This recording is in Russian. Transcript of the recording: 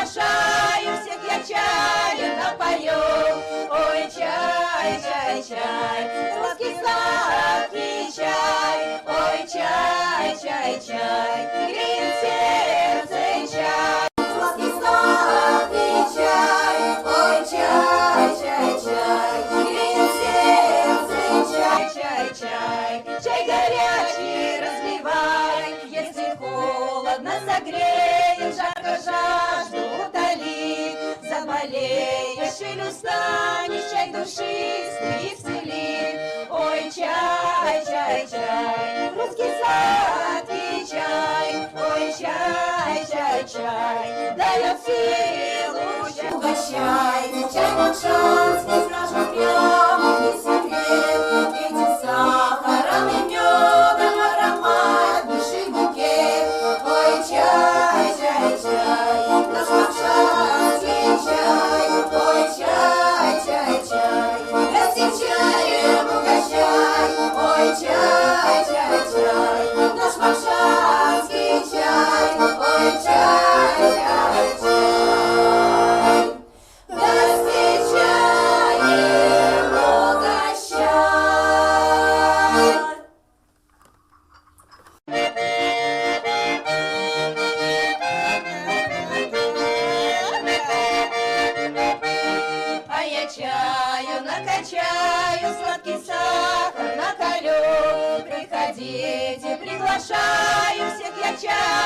приглашаю всех я чаю напою. Ой, чай, чай, чай, сладкий, сладкий чай. Ой, чай, чай, чай, греет сердце чай. Сладкий, сладкий чай. Ой, чай, чай, чай, греет сердце чай. Чай, чай, чай горячий разливай. Если холодно согреет, жарко жажду утолит. Заболеешь или устанешь, чай душистый исцелит. Ой, чай, чай, чай, русский сладкий чай. Ой, чай, чай, чай, дает силу чай. Угощайте, чай волшанский, скажем прямо, не секрет. Эти сахаром и медом ароматнейший букет. Ой, чай, чай, чай, наш волшанский чай. Ой, чай, чай, чай, гостей чаем угощай. Ой, чай, чай, чай, наш волшанский чай. Ой, чай, чай, чай, гостей чаем угощай. А я чаю накачаю, сладкий сахар наколю. Приходите, приглашаю всех я чаю